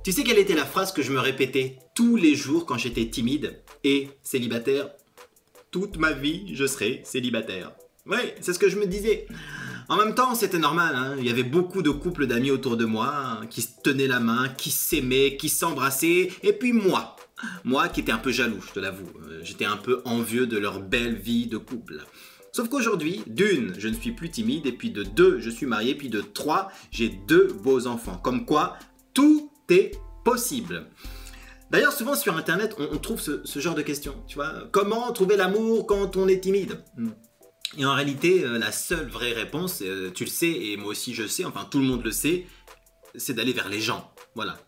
Tu sais quelle était la phrase que je me répétais tous les jours quand j'étais timide et célibataire? Toute ma vie, je serai célibataire. Ouais, c'est ce que je me disais. En même temps, c'était normal, hein. Il y avait beaucoup de couples d'amis autour de moi, hein, qui se tenaient la main, qui s'aimaient, qui s'embrassaient. Et puis moi qui étais un peu jaloux, je te l'avoue. J'étais un peu envieux de leur belle vie de couple. Sauf qu'aujourd'hui, d'une, je ne suis plus timide, et puis de deux, je suis marié, puis de trois, j'ai deux beaux enfants. Comme quoi, tout est possible. D'ailleurs, souvent sur Internet, on trouve ce genre de questions. Tu vois, comment trouver l'amour quand on est timide? Et en réalité, la seule vraie réponse, tu le sais, et moi aussi je le sais, enfin tout le monde le sait, c'est d'aller vers les gens. Voilà.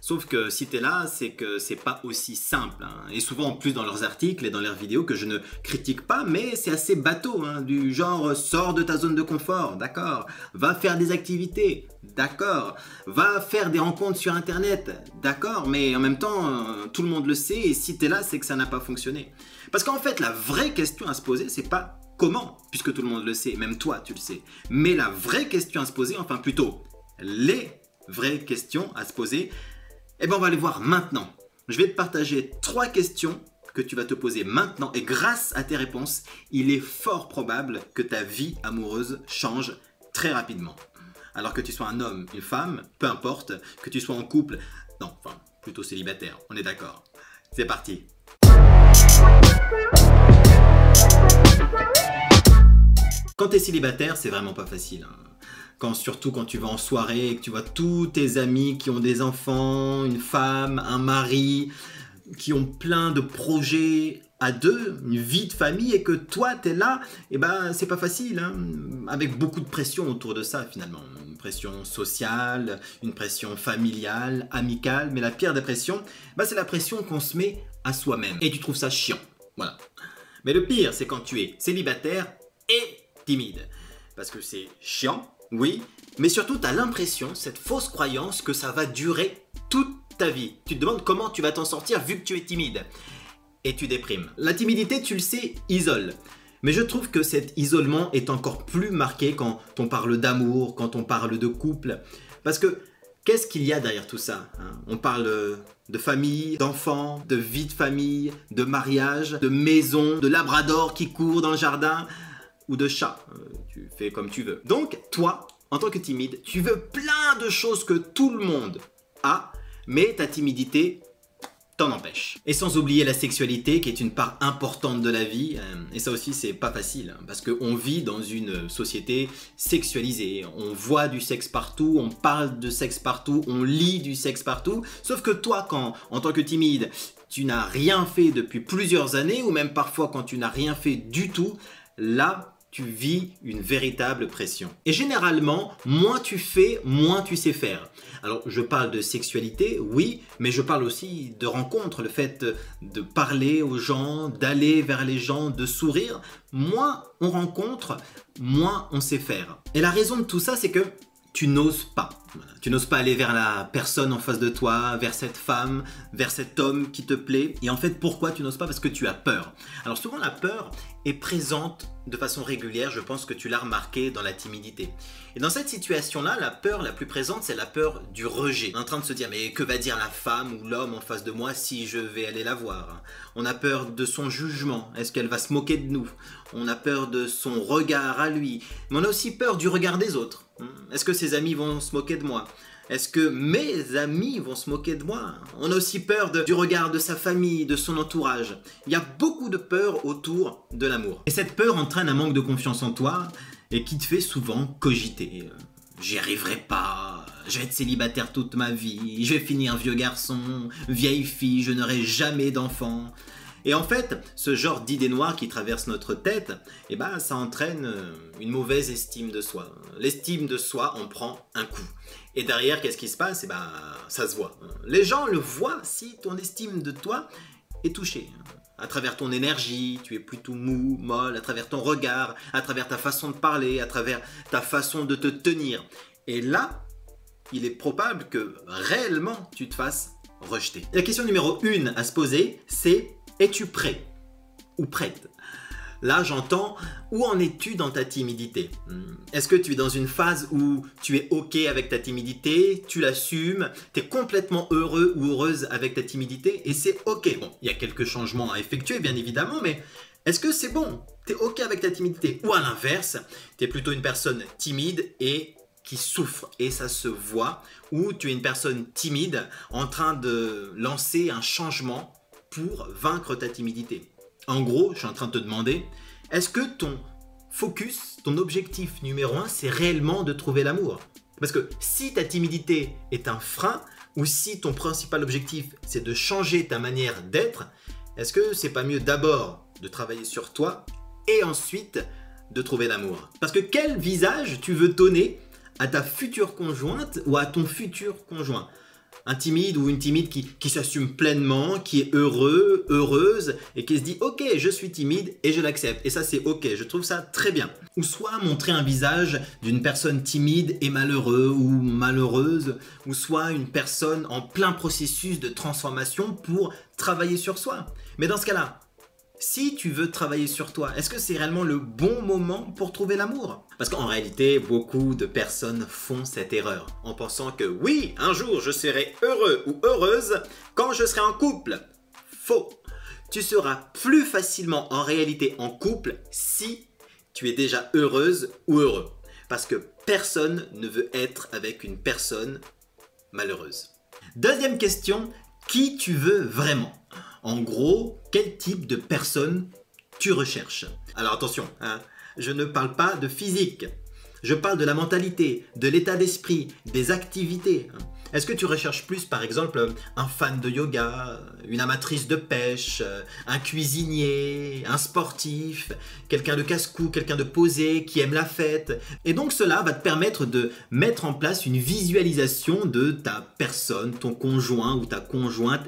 Sauf que si t'es là, c'est que c'est pas aussi simple, hein. Et souvent en plus dans leurs articles et dans leurs vidéos que je ne critique pas, mais c'est assez bateau, hein, du genre sors de ta zone de confort, d'accord, va faire des activités, d'accord, va faire des rencontres sur internet, d'accord, mais en même temps tout le monde le sait, et si t'es là, c'est que ça n'a pas fonctionné. Parce qu'en fait la vraie question à se poser, c'est pas comment, puisque tout le monde le sait, même toi tu le sais, mais la vraie question à se poser, enfin plutôt les vraies questions à se poser, eh bien, on va les voir maintenant. Je vais te partager 3 questions que tu vas te poser maintenant et grâce à tes réponses, il est fort probable que ta vie amoureuse change très rapidement. Alors que tu sois un homme, une femme, peu importe, que tu sois en couple, non, enfin, plutôt célibataire, on est d'accord. C'est parti. Quand tu es célibataire, c'est vraiment pas facile, hein. Surtout quand tu vas en soirée et que tu vois tous tes amis qui ont des enfants, une femme, un mari, qui ont plein de projets à deux, une vie de famille, et que toi t'es là, et ben c'est pas facile, hein, avec beaucoup de pression autour de ça finalement. Une pression sociale, une pression familiale, amicale, mais la pire des pressions, ben, c'est la pression qu'on se met à soi-même. Et tu trouves ça chiant, voilà. Mais le pire, c'est quand tu es célibataire et timide. Parce que c'est chiant, oui, mais surtout tu as l'impression, cette fausse croyance que ça va durer toute ta vie. Tu te demandes comment tu vas t'en sortir vu que tu es timide. Et tu déprimes. La timidité, tu le sais, isole. Mais je trouve que cet isolement est encore plus marqué quand on parle d'amour, quand on parle de couple. Parce que qu'est-ce qu'il y a derrière tout ça, hein? On parle de famille, d'enfants, de vie de famille, de mariage, de maison, de labrador qui court dans le jardin, ou de chat, tu fais comme tu veux. Donc toi, en tant que timide, tu veux plein de choses que tout le monde a, mais ta timidité t'en empêche. Et sans oublier la sexualité qui est une part importante de la vie, et ça aussi c'est pas facile, hein, parce qu'on vit dans une société sexualisée, on voit du sexe partout, on parle de sexe partout, on lit du sexe partout, sauf que toi quand, en tant que timide, tu n'as rien fait depuis plusieurs années, ou même parfois quand tu n'as rien fait du tout, là, tu vis une véritable pression. Et généralement, moins tu fais, moins tu sais faire. Alors, je parle de sexualité, oui, mais je parle aussi de rencontres, le fait de parler aux gens, d'aller vers les gens, de sourire. Moins on rencontre, moins on sait faire. Et la raison de tout ça, c'est que tu n'oses pas. Tu n'oses pas aller vers la personne en face de toi, vers cette femme, vers cet homme qui te plaît. Et en fait, pourquoi tu n'oses pas? Parce que tu as peur. Alors souvent, la peur est présente de façon régulière. Je pense que tu l'as remarqué dans la timidité. Et dans cette situation-là, la peur la plus présente, c'est la peur du rejet. En train de se dire, mais que va dire la femme ou l'homme en face de moi si je vais aller la voir? On a peur de son jugement. Est-ce qu'elle va se moquer de nous? On a peur de son regard à lui. Mais on a aussi peur du regard des autres. Est-ce que ses amis vont se moquer de moi? Est-ce que mes amis vont se moquer de moi? On a aussi peur du regard de sa famille, de son entourage. Il y a beaucoup de peur autour de l'amour. Et cette peur entraîne un manque de confiance en toi et qui te fait souvent cogiter. J'y arriverai pas, je vais être célibataire toute ma vie, je vais finir vieux garçon, vieille fille, je n'aurai jamais d'enfant. Et en fait, ce genre d'idées noires qui traversent notre tête, eh ben, ça entraîne une mauvaise estime de soi. L'estime de soi en prend un coup. Et derrière, qu'est-ce qui se passe? Eh ben, ça se voit. Les gens le voient si ton estime de toi est touchée. À travers ton énergie, tu es plutôt mou, molle, à travers ton regard, à travers ta façon de parler, à travers ta façon de te tenir. Et là, il est probable que réellement tu te fasses rejeter. La question numéro 1 à se poser, c'est: es-tu prêt ou prête? Là, j'entends, où en es-tu dans ta timidité? Est-ce que tu es dans une phase où tu es OK avec ta timidité, tu l'assumes, tu es complètement heureux ou heureuse avec ta timidité et c'est OK? Bon, il y a quelques changements à effectuer, bien évidemment, mais est-ce que c'est bon? Tu es OK avec ta timidité? Ou à l'inverse, tu es plutôt une personne timide et qui souffre et ça se voit, ou tu es une personne timide en train de lancer un changement pour vaincre ta timidité. En gros, je suis en train de te demander, est-ce que ton focus, ton objectif numéro 1, c'est réellement de trouver l'amour? Parce que si ta timidité est un frein, ou si ton principal objectif, c'est de changer ta manière d'être, est-ce que c'est pas mieux d'abord de travailler sur toi et ensuite de trouver l'amour? Parce que quel visage tu veux donner à ta future conjointe ou à ton futur conjoint? Un timide ou une timide qui s'assume pleinement, qui est heureux, heureuse et qui se dit « Ok, je suis timide et je l'accepte. » Et ça, c'est ok, je trouve ça très bien. Ou soit montrer un visage d'une personne timide et malheureux ou malheureuse, ou soit une personne en plein processus de transformation pour travailler sur soi. Mais dans ce cas-là, si tu veux travailler sur toi, est-ce que c'est réellement le bon moment pour trouver l'amour? Parce qu'en réalité, beaucoup de personnes font cette erreur en pensant que oui, un jour je serai heureux ou heureuse quand je serai en couple. Faux. Tu seras plus facilement en réalité en couple si tu es déjà heureuse ou heureux. Parce que personne ne veut être avec une personne malheureuse. Deuxième question, qui tu veux vraiment? En gros, quel type de personne tu recherches? Alors attention, je ne parle pas de physique. Je parle de la mentalité, de l'état d'esprit, des activités. Est-ce que tu recherches plus, par exemple, un fan de yoga, une amatrice de pêche, un cuisinier, un sportif, quelqu'un de casse-cou, quelqu'un de posé, qui aime la fête? Et donc cela va te permettre de mettre en place une visualisation de ta personne, ton conjoint ou ta conjointe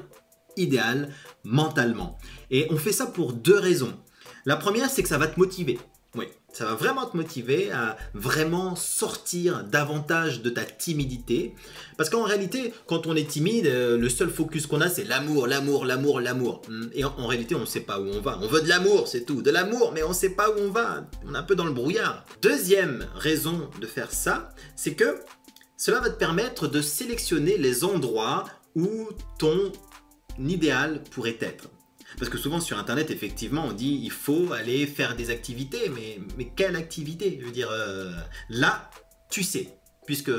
idéal mentalement. Et on fait ça pour deux raisons. La première, c'est que ça va te motiver. Oui, ça va vraiment te motiver à vraiment sortir davantage de ta timidité. Parce qu'en réalité, quand on est timide, le seul focus qu'on a, c'est l'amour, l'amour, l'amour, l'amour. Et en réalité, on ne sait pas où on va. On veut de l'amour, c'est tout. De l'amour, mais on ne sait pas où on va. On est un peu dans le brouillard. Deuxième raison de faire ça, c'est que cela va te permettre de sélectionner les endroits où ton idéal pourrait être. Parce que souvent sur internet, effectivement, on dit il faut aller faire des activités, mais quelle activité? Je veux dire, là, tu sais, puisque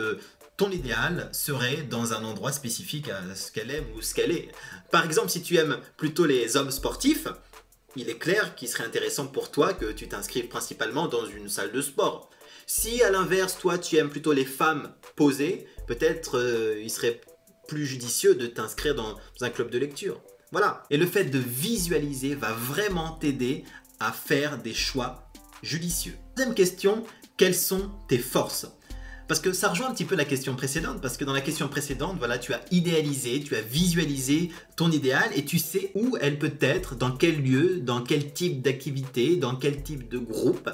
ton idéal serait dans un endroit spécifique à ce qu'elle aime ou ce qu'elle est. Par exemple, si tu aimes plutôt les hommes sportifs, il est clair qu'il serait intéressant pour toi que tu t'inscrives principalement dans une salle de sport. Si à l'inverse, toi, tu aimes plutôt les femmes posées, peut-être il serait plus judicieux de t'inscrire dans un club de lecture. Voilà. Et le fait de visualiser va vraiment t'aider à faire des choix judicieux. Deuxième question, quelles sont tes forces? Parce que ça rejoint un petit peu la question précédente, parce que dans la question précédente, voilà, tu as idéalisé, tu as visualisé ton idéal et tu sais où elle peut être, dans quel lieu, dans quel type d'activité, dans quel type de groupe.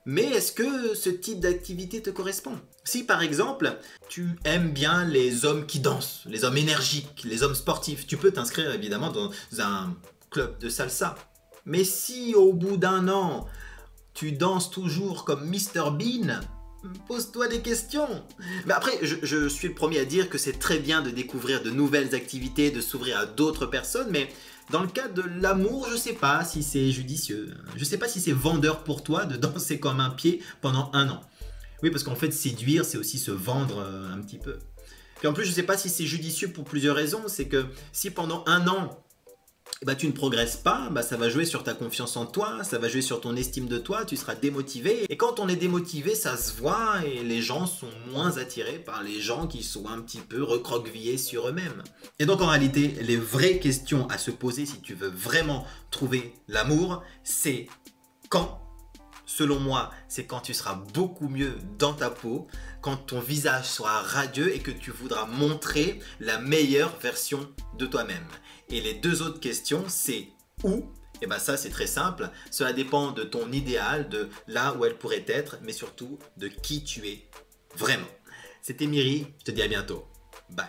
Mais est-ce que ce type d'activité te correspond? Si par exemple, tu aimes bien les hommes qui dansent, les hommes énergiques, les hommes sportifs, tu peux t'inscrire évidemment dans un club de salsa. Mais si au bout d'un an, tu danses toujours comme Mr Bean, pose-toi des questions. Mais après, je suis le premier à dire que c'est très bien de découvrir de nouvelles activités, de s'ouvrir à d'autres personnes, mais dans le cas de l'amour, je sais pas si c'est judicieux. Je sais pas si c'est vendeur pour toi de danser comme un pied pendant un an. Oui, parce qu'en fait, séduire, c'est aussi se vendre un petit peu. Puis en plus, je sais pas si c'est judicieux pour plusieurs raisons. C'est que si pendant un an, tu ne progresses pas, ça va jouer sur ta confiance en toi, ça va jouer sur ton estime de toi, tu seras démotivé. Et quand on est démotivé, ça se voit et les gens sont moins attirés par les gens qui sont un petit peu recroquevillés sur eux-mêmes. Et donc en réalité, les vraies questions à se poser si tu veux vraiment trouver l'amour, c'est quand? Selon moi, c'est quand tu seras beaucoup mieux dans ta peau, quand ton visage sera radieux et que tu voudras montrer la meilleure version de toi-même. Et les deux autres questions, c'est où? Et ça c'est très simple, cela dépend de ton idéal, de là où elle pourrait être, mais surtout de qui tu es vraiment. C'était Miri, je te dis à bientôt. Bye.